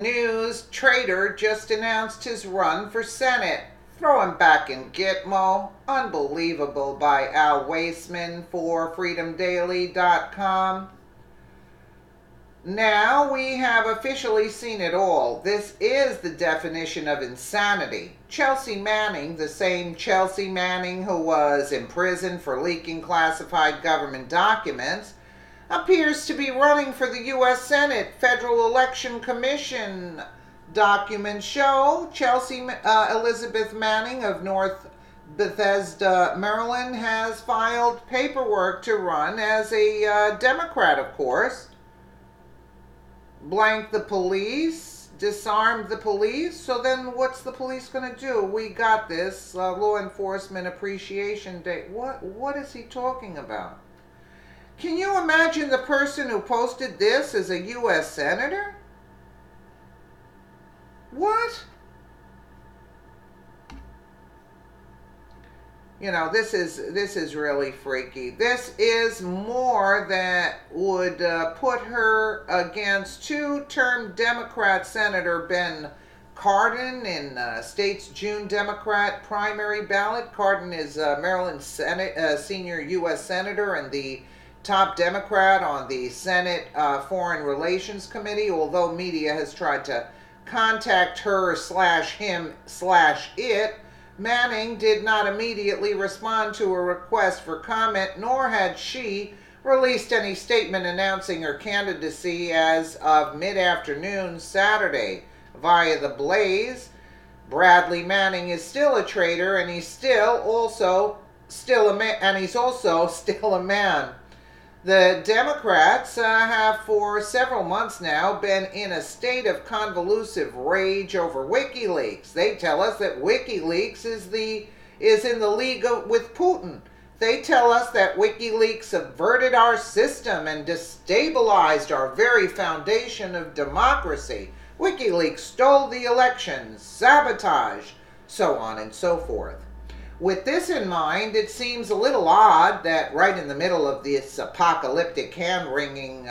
News, Traitor just announced his run for Senate. Throw him back in Gitmo. Unbelievable by Al Waisman for freedomdaily.com. Now we have officially seen it all. This is the definition of insanity. Chelsea Manning, the same Chelsea Manning who was imprisoned for leaking classified government documents, appears to be running for the U.S. Senate. Federal Election Commission documents show Elizabeth Manning of North Bethesda, Maryland, has filed paperwork to run as a Democrat, of course. Blank the police, disarmed the police. So then what's the police going to do? We got this Law Enforcement Appreciation Day. What is he talking about? Can you imagine the person who posted this as a U.S. Senator? What? You know, this is really freaky. This is more that would put her against two-term Democrat Senator Ben Cardin in state's June Democrat primary ballot. Cardin is Maryland's senior U.S. Senator and the top Democrat on the Senate Foreign Relations Committee, although media has tried to contact her/him/it. Manning did not immediately respond to a request for comment, nor had she released any statement announcing her candidacy as of mid-afternoon Saturday. Via the Blaze, Bradley Manning is still a traitor, and he's also still a man. The Democrats have for several months now been in a state of convulsive rage over WikiLeaks. They tell us that WikiLeaks is in the league with Putin. They tell us that WikiLeaks subverted our system and destabilized our very foundation of democracy. WikiLeaks stole the elections, sabotage, so on and so forth. With this in mind, it seems a little odd that right in the middle of this apocalyptic hand-wringing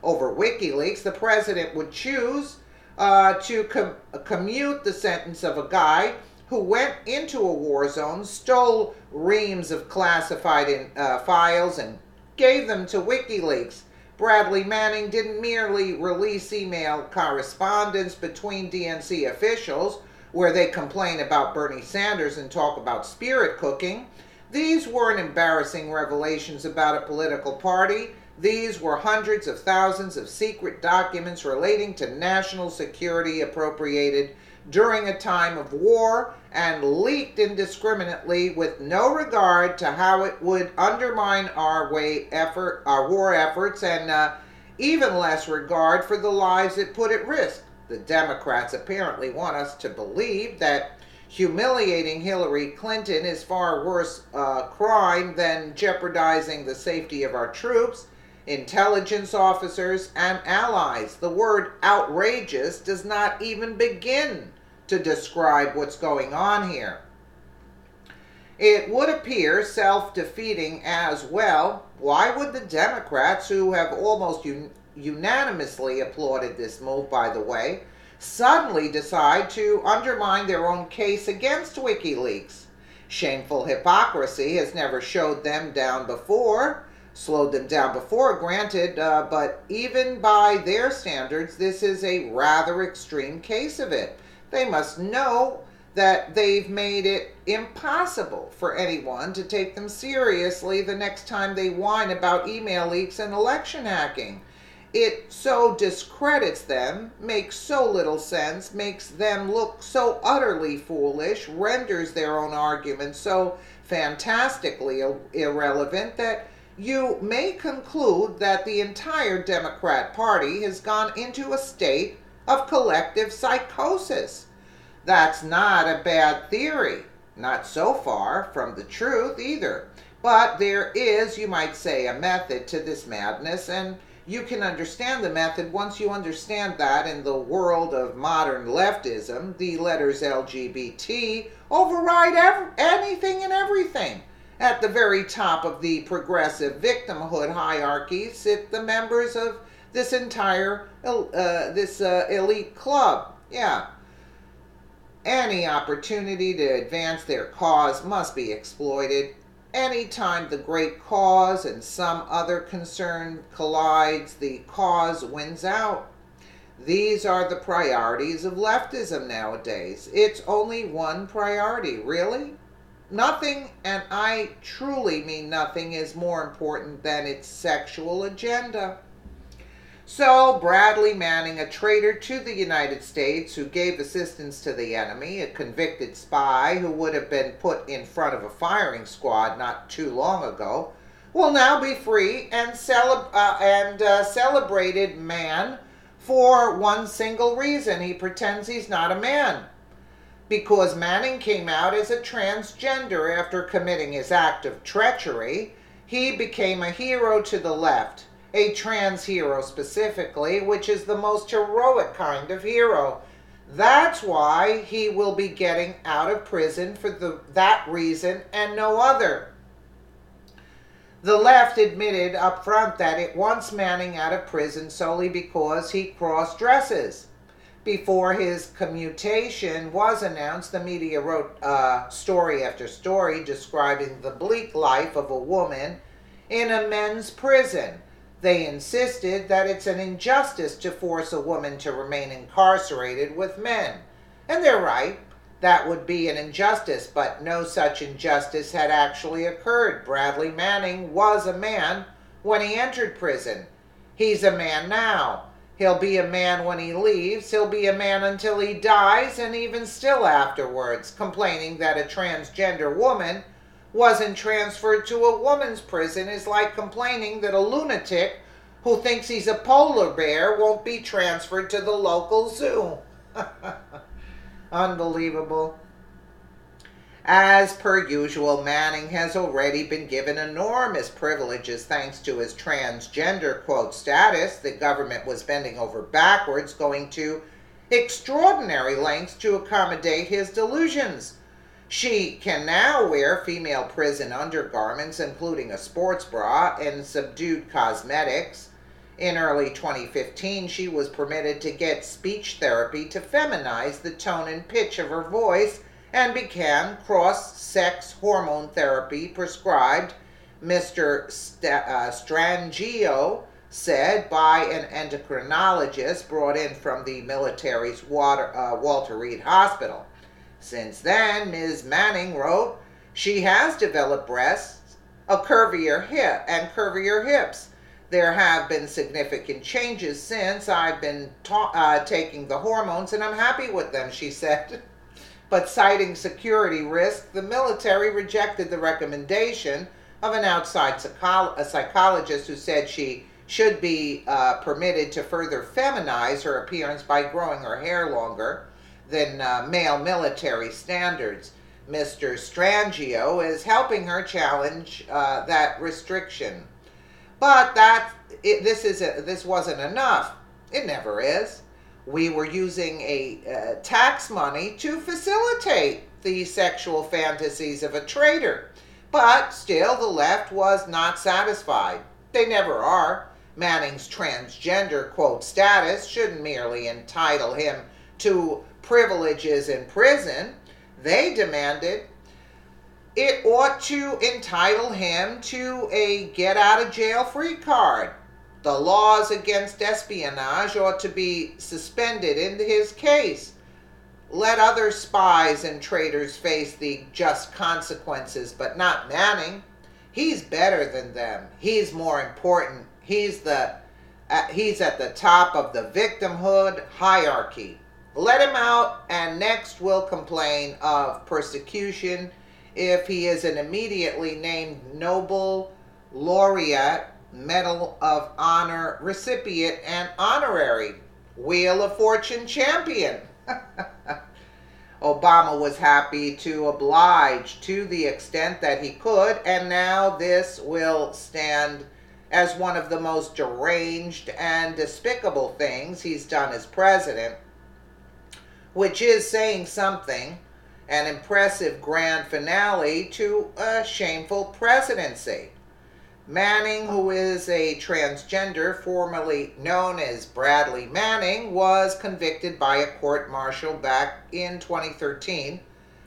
over WikiLeaks, the president would choose to commute the sentence of a guy who went into a war zone, stole reams of classified files, and gave them to WikiLeaks. Bradley Manning didn't merely release email correspondence between DNC officials, where they complain about Bernie Sanders and talk about spirit cooking. These weren't embarrassing revelations about a political party. These were hundreds of thousands of secret documents relating to national security appropriated during a time of war and leaked indiscriminately with no regard to how it would undermine our war efforts, and even less regard for the lives it put at risk. The Democrats apparently want us to believe that humiliating Hillary Clinton is far worse crime than jeopardizing the safety of our troops, intelligence officers, and allies. The word outrageous does not even begin to describe what's going on here. It would appear self-defeating as well. Why would the Democrats, who have almost unanimously applauded this move, by the way, suddenly decide to undermine their own case against WikiLeaks? Shameful hypocrisy has never slowed them down before, granted, but even by their standards, this is a rather extreme case of it. They must know that they've made it impossible for anyone to take them seriously the next time they whine about email leaks and election hacking. It so discredits them, makes so little sense, makes them look so utterly foolish, renders their own arguments so fantastically irrelevant that you may conclude that the entire Democrat Party has gone into a state of collective psychosis. That's not a bad theory, not so far from the truth either. But there is, you might say, a method to this madness, and you can understand the method once you understand that in the world of modern leftism, the letters LGBT override anything and everything. At the very top of the progressive victimhood hierarchy sit the members of this entire elite club. Yeah. Any opportunity to advance their cause must be exploited. Anytime the great cause and some other concern collides, the cause wins out. These are the priorities of leftism nowadays. It's only one priority, really. Nothing, and I truly mean nothing, is more important than its sexual agenda. So, Bradley Manning, a traitor to the United States who gave assistance to the enemy, a convicted spy who would have been put in front of a firing squad not too long ago, will now be free and celebrated man for one single reason. He pretends he's not a man. Because Manning came out as a transgender after committing his act of treachery, he became a hero to the left. A trans hero specifically, which is the most heroic kind of hero. That's why he will be getting out of prison for that reason and no other. The left admitted up front that it wants Manning out of prison solely because he cross-dresses. Before his commutation was announced, the media wrote story after story describing the bleak life of a woman in a men's prison. They insisted that it's an injustice to force a woman to remain incarcerated with men. And they're right, that would be an injustice, but no such injustice had actually occurred. Bradley Manning was a man when he entered prison. He's a man now. He'll be a man when he leaves. He'll be a man until he dies, and even still afterwards, complaining that a transgender woman wasn't transferred to a woman's prison is like complaining that a lunatic who thinks he's a polar bear won't be transferred to the local zoo. Unbelievable. As per usual, Manning has already been given enormous privileges thanks to his transgender, quote, status. The government was bending over backwards, going to extraordinary lengths to accommodate his delusions. She can now wear female prison undergarments, including a sports bra and subdued cosmetics. In early 2015, she was permitted to get speech therapy to feminize the tone and pitch of her voice and began cross-sex hormone therapy prescribed, Mr. Strangio said, by an endocrinologist brought in from the military's Walter Reed Hospital. Since then, Ms. Manning wrote, she has developed breasts, a curvier hip, and curvier hips. There have been significant changes since I've been taking the hormones, and I'm happy with them, she said. But citing security risk, the military rejected the recommendation of an outside psychologist who said she should be permitted to further feminize her appearance by growing her hair longer than male military standards. Mr. Strangio is helping her challenge that restriction. But this wasn't enough. It never is. We were using tax money to facilitate the sexual fantasies of a traitor. But still, the left was not satisfied. They never are. Manning's transgender, quote, status shouldn't merely entitle him to privileges in prison. They demanded it ought to entitle him to a get-out-of-jail-free card. The laws against espionage ought to be suspended in his case. Let other spies and traitors face the just consequences, but not Manning. He's better than them. He's more important. He's at the top of the victimhood hierarchy. Let him out, and next we'll complain of persecution if he is an immediately named Nobel Laureate, Medal of Honor recipient, and honorary Wheel of Fortune champion. Obama was happy to oblige to the extent that he could, and now this will stand as one of the most deranged and despicable things he's done as president, which is saying something, an impressive grand finale to a shameful presidency. Manning, who is a transgender, formerly known as Bradley Manning, was convicted by a court-martial back in 2013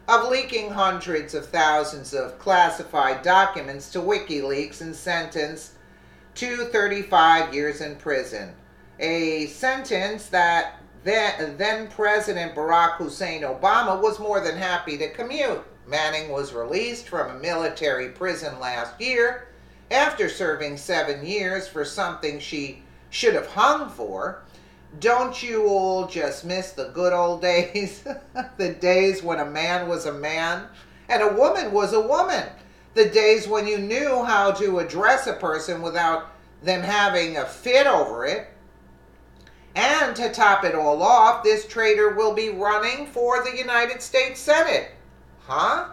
of leaking hundreds of thousands of classified documents to WikiLeaks and sentenced to 35 years in prison. A sentence that then President Barack Hussein Obama was more than happy to commute. Manning was released from a military prison last year after serving 7 years for something she should have hung for. Don't you all just miss the good old days? The days when a man was a man and a woman was a woman. The days when you knew how to address a person without them having a fit over it. And to top it all off, this traitor will be running for the United States Senate. Huh?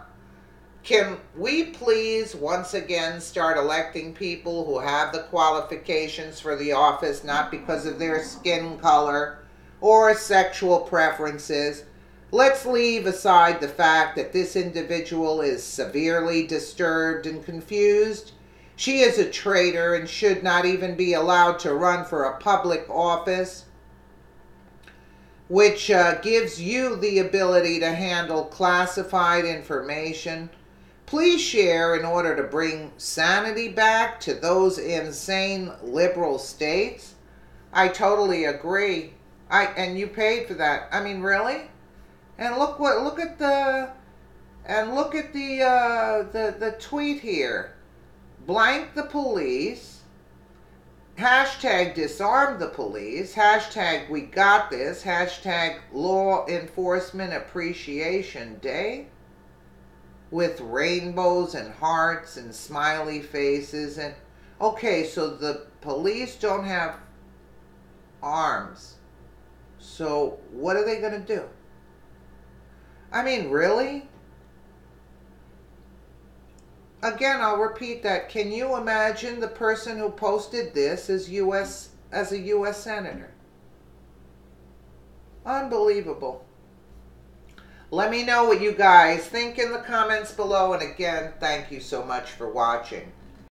Can we please once again start electing people who have the qualifications for the office, not because of their skin color or sexual preferences? Let's leave aside the fact that this individual is severely disturbed and confused. She is a traitor and should not even be allowed to run for a public office, which gives you the ability to handle classified information. Please share in order to bring sanity back to those insane liberal states. I totally agree. And you paid for that. I mean, really? And look at the tweet here. Blank the police. Hashtag disarm the police. Hashtag we got this. Hashtag law enforcement appreciation day. With rainbows and hearts and smiley faces. And okay, so the police don't have arms. So what are they going to do? I mean, really? Again, I'll repeat that. Can you imagine the person who posted this as a U.S. Senator? Unbelievable. Let me know what you guys think in the comments below. And again, thank you so much for watching.